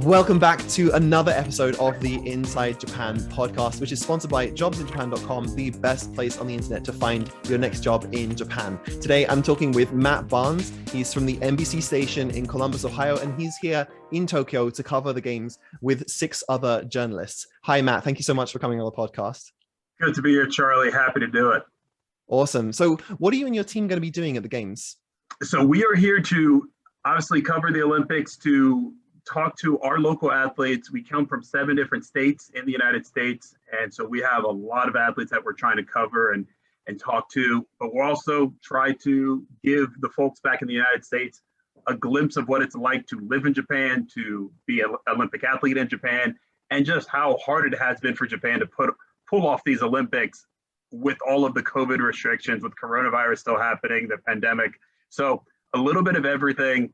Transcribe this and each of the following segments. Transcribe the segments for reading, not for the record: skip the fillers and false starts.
Welcome back to another episode of the Inside Japan podcast, which is sponsored by JobsinJapan.com, the best place on the internet to find your next job in Japan. Today, I'm talking with Matt Barnes. He's from the NBC station in Columbus, Ohio, and he's here in Tokyo to cover the games with 6 other journalists. Hi, Matt. Thank you so much for coming on the podcast. Good to be here, Charlie. Happy to do it. Awesome. So what are you and your team going to be doing at the games? So we are here to obviously cover the Olympics, to talk to our local athletes. We come from 7 different states in the United States. And so we have a lot of athletes that we're trying to cover and talk to, but we'll also try to give the folks back in the United States a glimpse of what it's like to live in Japan, to be an Olympic athlete in Japan, and just how hard it has been for Japan to pull off these Olympics with all of the COVID restrictions, with coronavirus still happening, the pandemic. So a little bit of everything,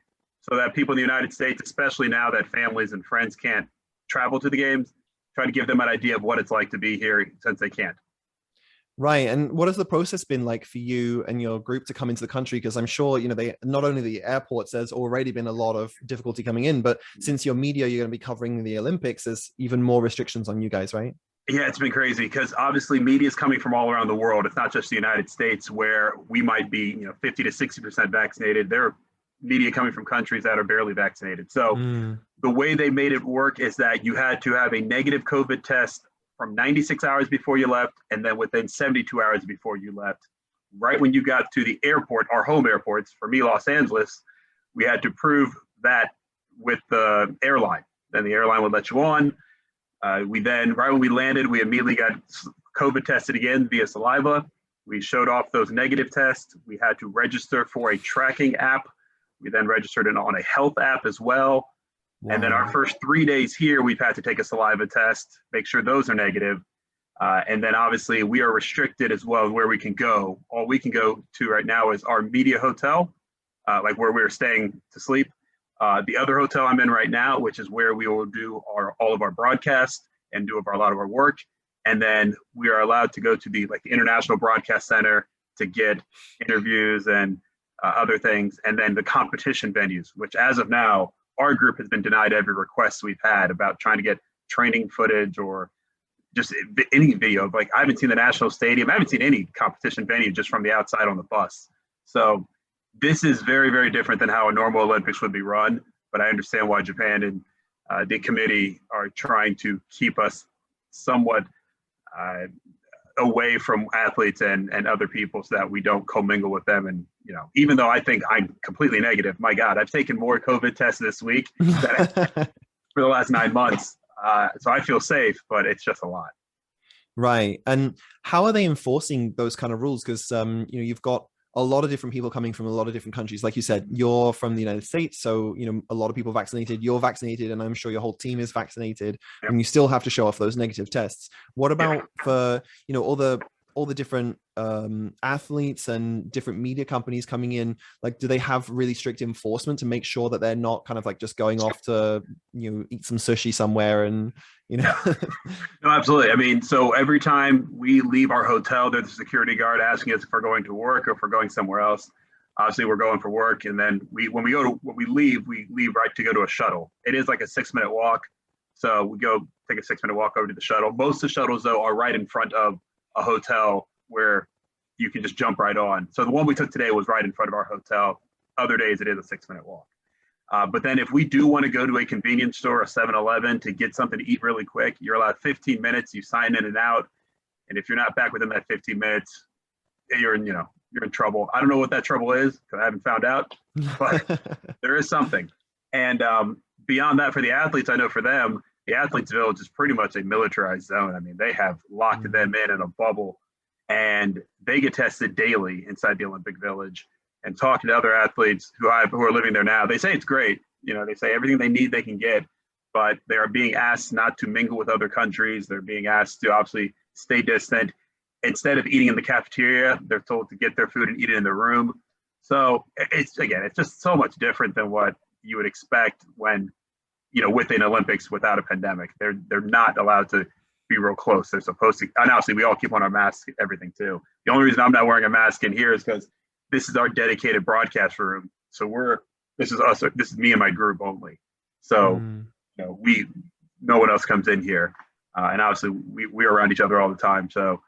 so that people in the United States, especially now that families and friends can't travel to the games, try to give them an idea of what it's like to be here since they can't. Right. And what has the process been like for you and your group to come into the country? Because I'm sure, they not only the airports, there's already been a lot of difficulty coming in, but since your media, you're going to be covering the Olympics, there's even more restrictions on you guys, right? Yeah, it's been crazy because obviously media is coming from all around the world. It's not just the United States where we might be, 50 to 60% vaccinated. There are media coming from countries that are barely vaccinated. So the way they made it work is that you had to have a negative COVID test from 96 hours before you left, and then within 72 hours before you left. Right when you got to the airport, our home airports, for me, Los Angeles, we had to prove that with the airline. Then the airline would let you on. Right when we landed, we immediately got COVID tested again via saliva. We showed off those negative tests. We had to register for a tracking app. We then registered it on a health app as well. Wow. And then our first 3 days here, we've had to take a saliva test, make sure those are negative. And then obviously we are restricted as well where we can go. All we can go to right now is our media hotel, like where we're staying to sleep. The other hotel I'm in right now, which is where we will do all of our broadcasts and do a lot of our work. And then we are allowed to go to the International Broadcast Center to get interviews and other things, and then the competition venues, which as of now, our group has been denied every request we've had about trying to get training footage or just any video. I haven't seen the National Stadium. I haven't seen any competition venue just from the outside on the bus. So this is very, very different than how a normal Olympics would be run, but I understand why Japan and the committee are trying to keep us somewhat away from athletes and other people so that we don't commingle with them. And, even though I think I'm completely negative, my God, I've taken more COVID tests this week for the last 9 months. So I feel safe, but it's just a lot. Right. And how are they enforcing those kind of rules? Because, you've got a lot of different people coming from a lot of different countries. Like you said, you're from the United States. So, a lot of people vaccinated, you're vaccinated, and I'm sure your whole team is vaccinated. Yep. And you still have to show off those negative tests. What about for, all the different athletes and different media companies coming in? Do they have really strict enforcement to make sure that they're not kind of just going off to, eat some sushi somewhere and, No, absolutely. I mean, so every time we leave our hotel, there's a security guard asking us if we're going to work or if we're going somewhere else. Obviously, we're going for work. And then when we leave right to go to a shuttle. It is like a 6-minute walk. So we go take a 6-minute walk over to the shuttle. Most of the shuttles, though, are right in front of a hotel where you can just jump right on. So the one we took today was right in front of our hotel. Other days, it is a 6-minute walk. But then if we do want to go to a convenience store, a 7-Eleven, to get something to eat really quick, you're allowed 15 minutes. You sign in and out. And if you're not back within that 15 minutes, you're in trouble. I don't know what that trouble is because I haven't found out, but there is something. And beyond that, for the athletes, I know for them, the athletes village is pretty much a militarized zone. I mean, they have locked them in a bubble, and they get tested daily inside the Olympic Village. And talking to other athletes who are living there now, they say it's great. They say everything they need they can get, but they are being asked not to mingle with other countries. They're being asked to obviously stay distant. Instead of eating in the cafeteria, they're told to get their food and eat it in their room. So it's just so much different than what you would expect when, with an Olympics without a pandemic. They're not allowed to be real close. They're supposed to, and obviously we all keep on our masks, everything too. The only reason I'm not wearing a mask in here is because this is our dedicated broadcast room. So this is me and my group only. So we no one else comes in here, and obviously we're around each other all the time. So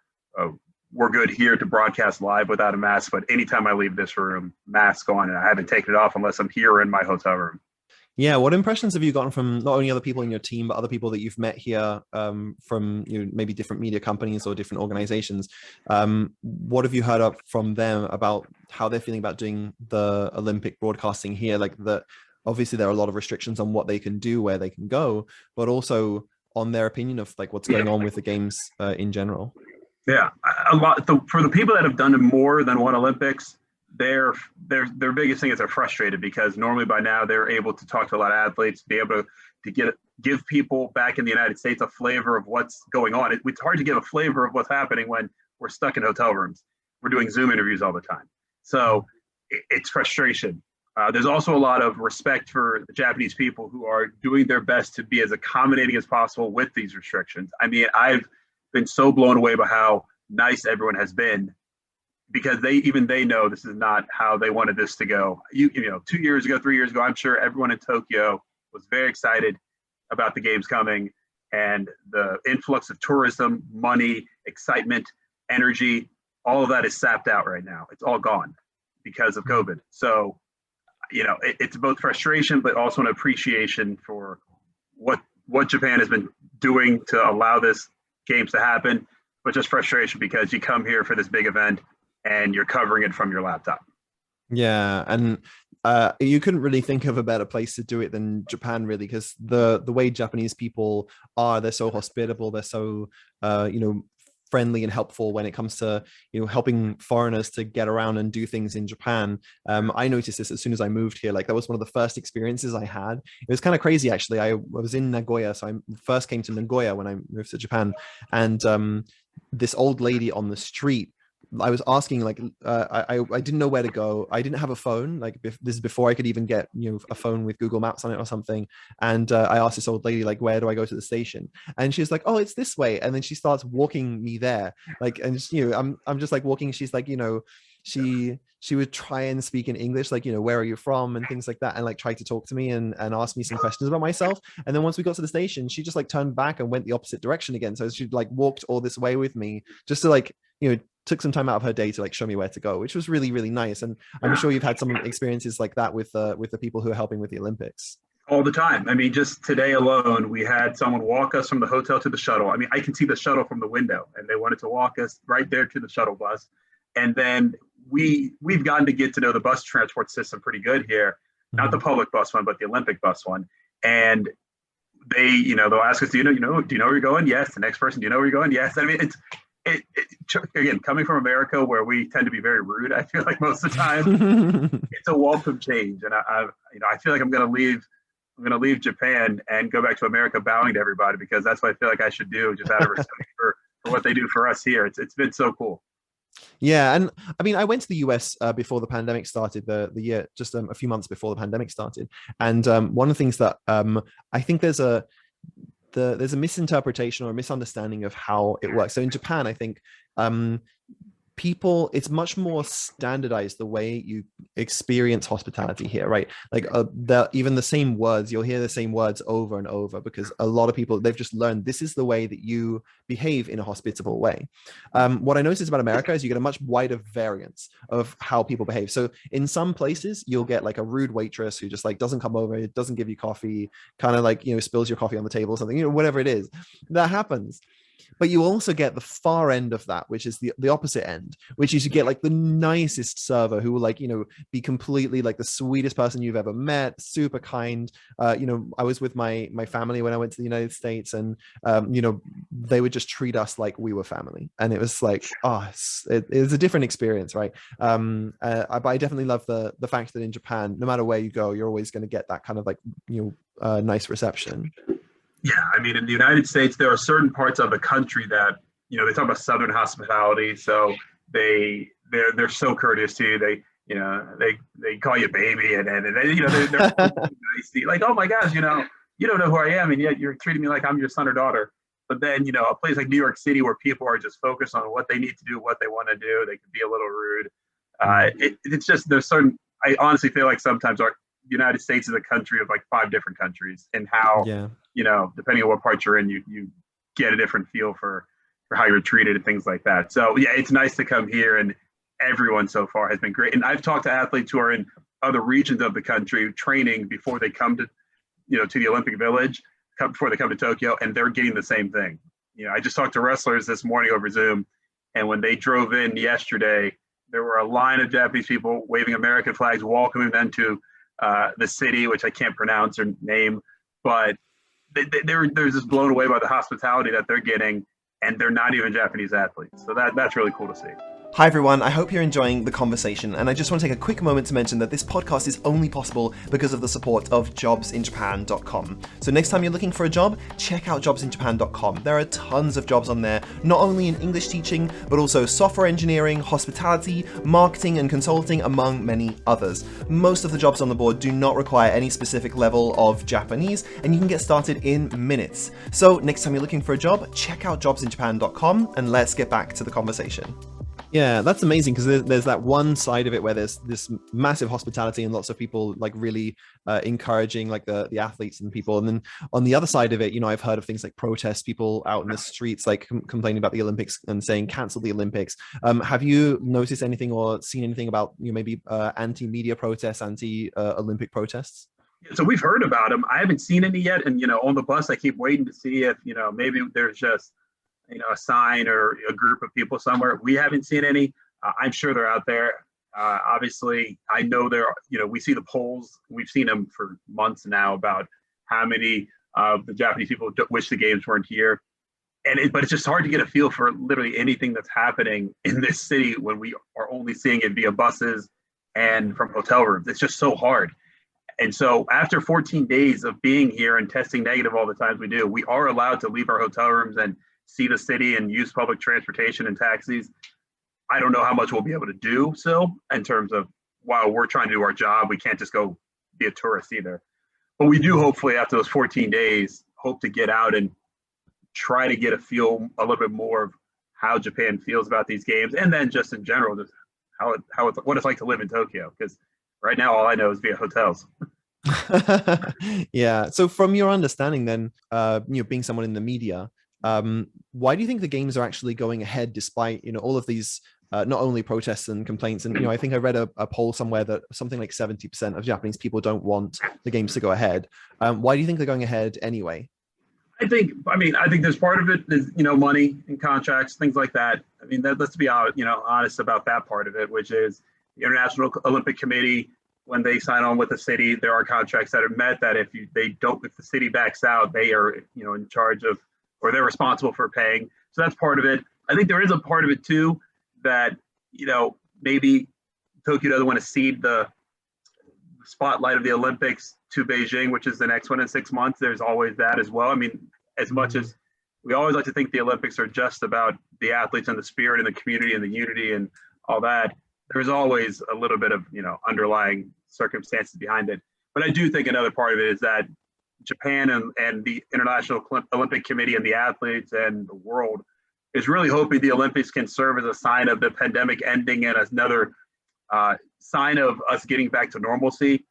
we're good here to broadcast live without a mask. But anytime I leave this room, mask on, and I haven't taken it off unless I'm here in my hotel room. Yeah, what impressions have you gotten from not only other people in your team, but other people that you've met here from maybe different media companies or different organizations? What have you heard up from them about how they're feeling about doing the Olympic broadcasting here? Like obviously there are a lot of restrictions on what they can do, where they can go, but also on their opinion of like what's going on with the games in general. Yeah, a lot for the people that have done more than one Olympics. Their biggest thing is they're frustrated because normally by now they're able to talk to a lot of athletes, be able to give people back in the United States a flavor of what's going on. It's hard to give a flavor of what's happening when we're stuck in hotel rooms. We're doing Zoom interviews all the time. So it's frustration. There's also a lot of respect for the Japanese people who are doing their best to be as accommodating as possible with these restrictions. I mean, I've been so blown away by how nice everyone has been, because they know this is not how they wanted this to go. 2 years ago, 3 years ago, I'm sure everyone in Tokyo was very excited about the games coming, and the influx of tourism, money, excitement, energy, all of that is sapped out right now. It's all gone because of COVID. So, it's both frustration, but also an appreciation for what Japan has been doing to allow this games to happen, but just frustration because you come here for this big event and you're covering it from your laptop. Yeah, and you couldn't really think of a better place to do it than Japan, really, because the way Japanese people are, they're so hospitable, they're so friendly and helpful when it comes to helping foreigners to get around and do things in Japan. I noticed this as soon as I moved here. Like that was one of the first experiences I had. It was kind of crazy, actually. I was in Nagoya, so I first came to Nagoya when I moved to Japan, and this old lady on the street, I was asking, like, I didn't know where to go. I didn't have a phone. Like this is before I could even get a phone with Google Maps on it or something. And I asked this old lady, like, where do I go to the station? And she was like, oh, it's this way. And then she starts walking me there. Like, and just, I'm just like walking. She's like, she would try and speak in English, like, where are you from and things like that, and like try to talk to me and ask me some questions about myself. And then once we got to the station, she just like turned back and went the opposite direction again. So she like walked all this way with me just to like, took some time out of her day to like show me where to go, which was really, really nice. And I'm sure you've had some experiences like that with the people who are helping with the Olympics. All the time. I mean, just today alone, we had someone walk us from the hotel to the shuttle. I mean, I can see the shuttle from the window, and they wanted to walk us right there to the shuttle bus. And then we've gotten to get to know the bus transport system pretty good here, not the public bus one, but the Olympic bus one. And they'll ask us, do you know where you're going? Yes. The next person, do you know where you're going? Yes. I mean, again, coming from America, where we tend to be very rude, I feel like most of the time, it's a welcome change. And I feel like I'm going to leave Japan and go back to America bowing to everybody, because that's what I feel like I should do, just out of respect for what they do for us here. It's been so cool. Yeah, and I mean, I went to the US before the pandemic started, the year just a few months before the pandemic started, and one of the things that I think there's a misinterpretation or a misunderstanding of how it works. So in Japan, I think people, it's much more standardized the way you experience hospitality here, right? Like even the same words, you'll hear the same words over and over, because a lot of people, they've just learned this is the way that you behave in a hospitable way. What I noticed about America is you get a much wider variance of how people behave. So in some places, you'll get like a rude waitress who just like doesn't come over, doesn't give you coffee, kind of like, spills your coffee on the table or something, whatever it is, that happens. But you also get the far end of that, which is the opposite end, which is you get like the nicest server who will like, be completely like the sweetest person you've ever met, super kind. I was with my family when I went to the United States, and, they would just treat us like we were family. And it was like, it was a different experience, right? But I definitely love the fact that in Japan, no matter where you go, you're always going to get that kind of like, nice reception. Yeah, I mean, in the United States, there are certain parts of the country that, they talk about Southern hospitality. So they're so courteous to you. They call you baby, and they're nice. Like, oh my gosh, you don't know who I am, and yet you're treating me like I'm your son or daughter. But then, a place like New York City, where people are just focused on what they need to do, what they want to do, they can be a little rude. It's just, there's certain, I honestly feel like sometimes United States is a country of like 5 different countries, and how, Yeah. depending on what part you're in, you get a different feel for how you're treated and things like that. So yeah, it's nice to come here, and everyone so far has been great. And I've talked to athletes who are in other regions of the country training before they come to, to the Olympic Village, before they come to Tokyo, and they're getting the same thing. I just talked to wrestlers this morning over Zoom, and when they drove in yesterday, there were a line of Japanese people waving American flags, welcoming them to the city, which I can't pronounce or name, but they're just blown away by the hospitality that they're getting, and they're not even Japanese athletes. So that's really cool to see. Hi everyone, I hope you're enjoying the conversation, and I just want to take a quick moment to mention that this podcast is only possible because of the support of JobsinJapan.com. So next time you're looking for a job, check out JobsinJapan.com. There are tons of jobs on there, not only in English teaching, but also software engineering, hospitality, marketing and consulting, among many others. Most of the jobs on the board do not require any specific level of Japanese, and you can get started in minutes. So next time you're looking for a job, check out JobsinJapan.com, and let's get back to the conversation. Yeah, that's amazing, because there's that one side of it where there's this massive hospitality and lots of people like really encouraging like the athletes and people. And then on the other side of it, I've heard of things like protests, people out in the streets like complaining about the Olympics and saying cancel the Olympics. Have you noticed anything or seen anything about maybe anti-media protests, anti-Olympic protests? So we've heard about them. I haven't seen any yet. And, on the bus, I keep waiting to see if, maybe there's just a sign or a group of people somewhere. We haven't seen any. I'm sure they're out there. Obviously, I know there are, we see the polls. We've seen them for months now about how many of the Japanese people wish the games weren't here. But it's just hard to get a feel for literally anything that's happening in this city when we are only seeing it via buses and from hotel rooms. It's just so hard. And so after 14 days of being here and testing negative all the times we do, we are allowed to leave our hotel rooms and see the city and use public transportation and taxis. I don't know how much we'll be able to do so in terms of while we're trying to do our job. We can't just go be a tourist either. But we do hopefully after those 14 days, hope to get out and try to get a feel a little bit more of how Japan feels about these games. And then just in general, just what it's like to live in Tokyo. Because right now, all I know is via hotels. Yeah. So from your understanding then, being someone in the media, why do you think the games are actually going ahead despite all of these not only protests and complaints? And I think I read a poll somewhere that something like 70% of Japanese people don't want the games to go ahead. Why do you think they're going ahead anyway? I think there's part of it is money and contracts, things like that. Let's be honest about that part of it, which is the International Olympic Committee. When they sign on with the city, there are contracts that are met that if the city backs out, they are in charge of, or they're responsible for paying. So that's part of it. I think there is a part of it too that, maybe Tokyo doesn't want to cede the spotlight of the Olympics to Beijing, which is the next one in 6 months. There's always that as well. As much as we always like to think the Olympics are just about the athletes and the spirit and the community and the unity and all that, there's always a little bit of, underlying circumstances behind it. But I do think another part of it is that Japan and the International Olympic Committee and the athletes and the world is really hoping the Olympics can serve as a sign of the pandemic ending and as another sign of us getting back to normalcy.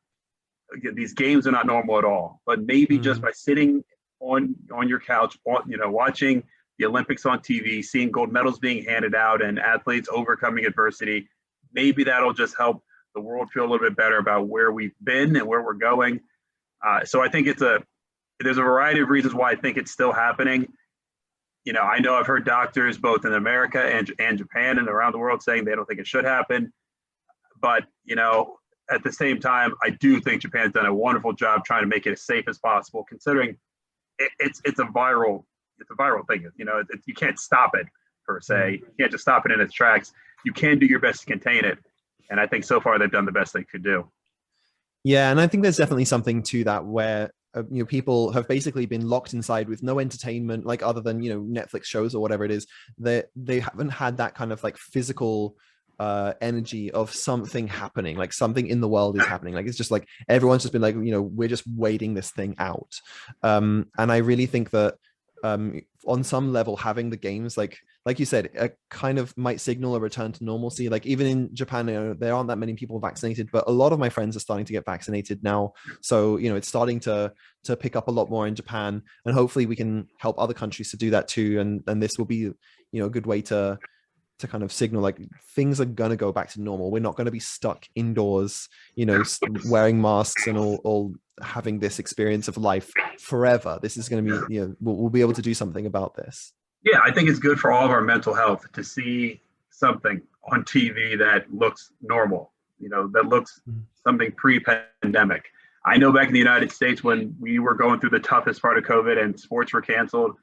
Again, these games are not normal at all, but maybe just by sitting on your couch, watching the Olympics on TV, seeing gold medals being handed out and athletes overcoming adversity, maybe that'll just help the world feel a little bit better about where we've been and where we're going. So I think there's a variety of reasons why I think it's still happening. I know I've heard doctors both in America and Japan and around the world saying they don't think it should happen. But, at the same time, I do think Japan's done a wonderful job trying to make it as safe as possible, considering it's a viral thing. You can't stop it per se. You can't just stop it in its tracks. You can do your best to contain it. And I think so far they've done the best they could do. Yeah, and I think there's definitely something to that where people have basically been locked inside with no entertainment, like other than Netflix shows or whatever it is. They haven't had that kind of like physical energy of something happening, like something in the world is happening. Like it's just like everyone's just been like, we're just waiting this thing out. And I really think that on some level, having the games, like like you said, it kind of might signal a return to normalcy. Like even in Japan, there aren't that many people vaccinated, but a lot of my friends are starting to get vaccinated now. So, it's starting to pick up a lot more in Japan, and hopefully we can help other countries to do that too. And this will be, a good way to kind of signal like things are going to go back to normal. We're not going to be stuck indoors, wearing masks and all having this experience of life forever. This is going to be, we'll be able to do something about this. Yeah, I think it's good for all of our mental health to see something on TV that looks normal, that looks something pre-pandemic. I know back in the United States when we were going through the toughest part of COVID and sports were canceled,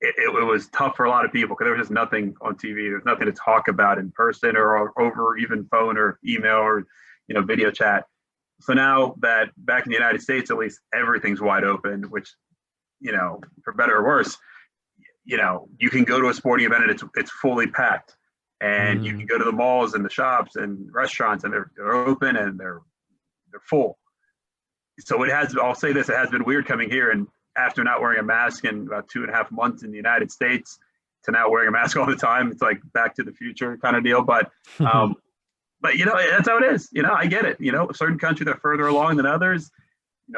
it was tough for a lot of people because there was just nothing on TV. There's nothing to talk about in person or over even phone or email or, video chat. So now that back in the United States, at least everything's wide open, which, for better or worse, you can go to a sporting event and it's fully packed, and you can go to the malls and the shops and restaurants and they're open and they're full. So I'll say this, it has been weird coming here and after not wearing a mask in about 2.5 months in the United States to now wearing a mask all the time. It's like Back to the Future kind of deal. But that's how it is. I get it. Certain countries are further along than others.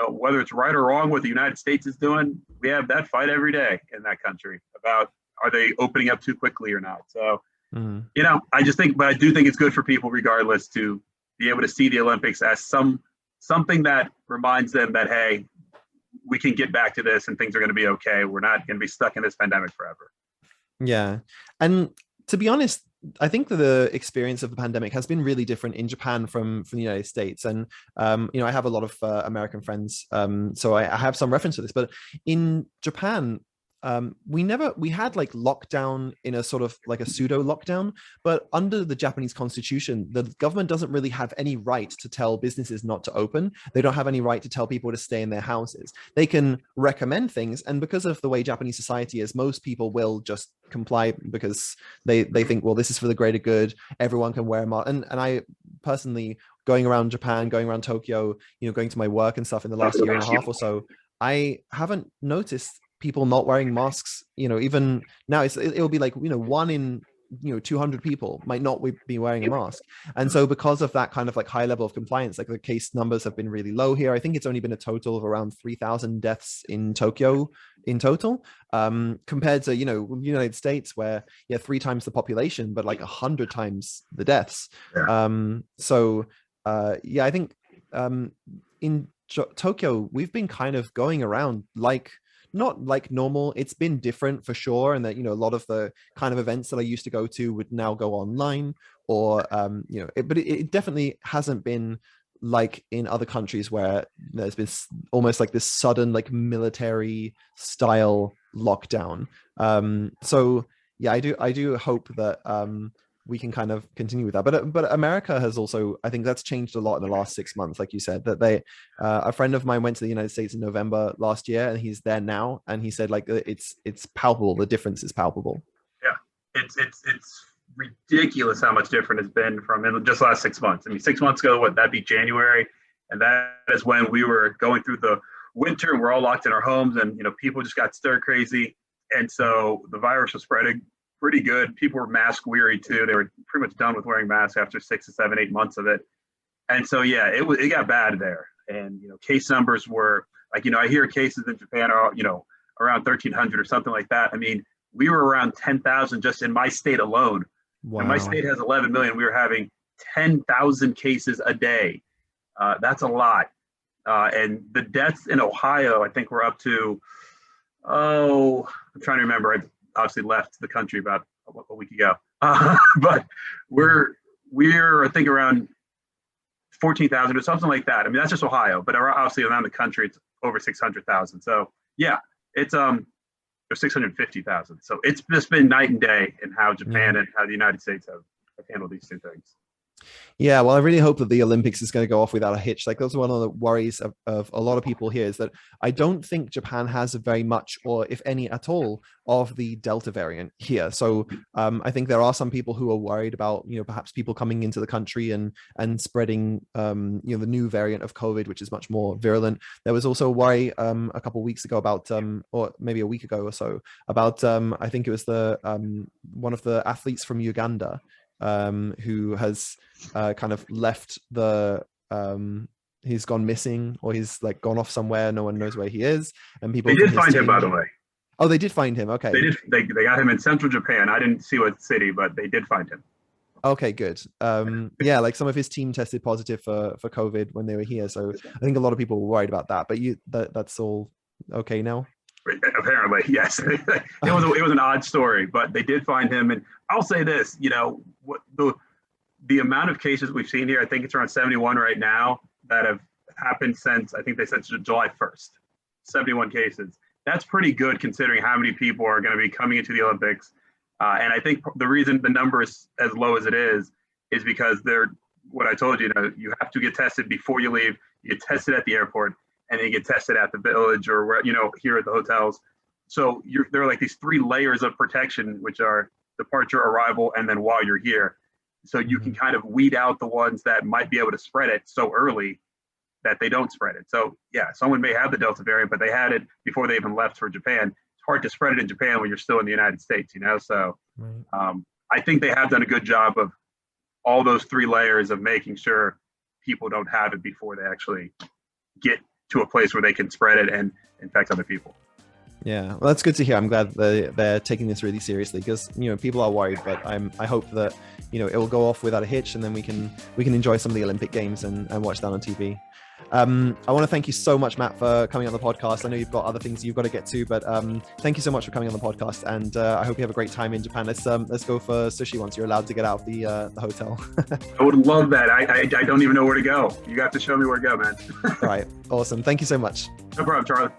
Whether it's right or wrong what the United States is doing, we have that fight every day in that country about are they opening up too quickly or not. So, I just think, but I do think it's good for people regardless to be able to see the Olympics as something that reminds them that, hey, we can get back to this and things are going to be okay. We're not going to be stuck in this pandemic forever. Yeah. And to be honest, I think that the experience of the pandemic has been really different in Japan from the United States. And, I have a lot of American friends. So I have some reference to this, but in Japan, we had like lockdown in a sort of like a pseudo lockdown, but under the Japanese constitution, the government doesn't really have any right to tell businesses not to open. They don't have any right to tell people to stay in their houses. They can recommend things. And because of the way Japanese society is, most people will just comply because they think, well, this is for the greater good. Everyone can wear a mask. And I personally, going around Japan, going around Tokyo, going to my work and stuff in the last year and a half or so, I haven't noticed people not wearing masks. Even now it'll be like, 1 in 200 people might not be wearing a mask. And so because of that kind of like high level of compliance, like the case numbers have been really low here. I think it's only been a total of around 3,000 deaths in Tokyo in total, compared to the United States where 3 times the population but like 100 times the deaths. I think in Tokyo we've been kind of going around like not like normal. It's been different for sure, and that a lot of the kind of events that I used to go to would now go online, or but it definitely hasn't been like in other countries where there's been almost like this sudden like military style lockdown. I do hope that we can kind of continue with that. But America has also, I think that's changed a lot in the last 6 months. Like you said, that a friend of mine went to the United States in November last year, and he's there now, and he said like it's palpable. The difference is palpable. Yeah, it's ridiculous how much different it's been from in just the last 6 months. I mean, 6 months ago, that'd be January, and that is when we were going through the winter and we're all locked in our homes, and people just got stir crazy, and so the virus was spreading pretty good. People were mask weary too. They were pretty much done with wearing masks after 6 to 7, 8 months of it. And so, it got bad there. And, case numbers were like, I hear cases in Japan are, around 1,300 or something like that. I mean, we were around 10,000 just in my state alone. Wow. And my state has 11 million. We were having 10,000 cases a day. That's a lot. And the deaths in Ohio, I think we're up to, I'm trying to remember. I obviously left the country about a week ago, but we're I think around 14,000 or something like that. I mean, that's just Ohio, but obviously around the country it's over 600,000. So it's or 650,000. So it's just been night and day in how Japan and how the United States have handled these two things. Yeah, well, I really hope that the Olympics is going to go off without a hitch. Like, that's one of the worries of a lot of people here, is that I don't think Japan has very much, or if any at all, of the Delta variant here. So I think there are some people who are worried about, perhaps people coming into the country and spreading, the new variant of COVID, which is much more virulent. There was also a worry a couple of weeks ago about, or maybe a week ago or so, about I think it was the one of the athletes from Uganda, who has kind of left the he's gone missing, or he's like gone off somewhere, no one knows where he is, and people They from did his find him, team. by the way. Oh, they did find him. Okay. They got him in central Japan. I didn't see what city, but they did find him. Okay, good. Yeah, like some of his team tested positive for COVID when they were here, so I think a lot of people were worried about that, but that's all okay now. Apparently, yes. It was an odd story, but they did find him. And I'll say this, what the amount of cases we've seen here, I think it's around 71 right now, that have happened since, I think they said July 1st. 71 cases. That's pretty good considering how many people are going to be coming into the Olympics. And I think the reason the number is as low as it is because what I told you, you have to get tested before you leave. You get tested at the airport, and then you get tested at the village or where, here at the hotels. So there are like these 3 layers of protection, which are departure, arrival, and then while you're here. So you can kind of weed out the ones that might be able to spread it so early that they don't spread it. So yeah, someone may have the Delta variant, but they had it before they even left for Japan. It's hard to spread it in Japan when you're still in the United States, So I think they have done a good job of all those 3 layers of making sure people don't have it before they actually get to a place where they can spread it and infect other people. Yeah, well, that's good to hear. I'm glad they're taking this really seriously, because people are worried, but I hope that it will go off without a hitch, and then we can enjoy some of the Olympic Games and watch that on TV. I want to thank you so much, Matt, for coming on the podcast. I know you've got other things you've got to get to, but thank you so much for coming on the podcast, and I hope you have a great time in Japan. Let's go for sushi once you're allowed to get out of the hotel. I would love that. I don't even know where to go. You have to show me where to go, man. All right, awesome. Thank you so much. No problem, Charlie.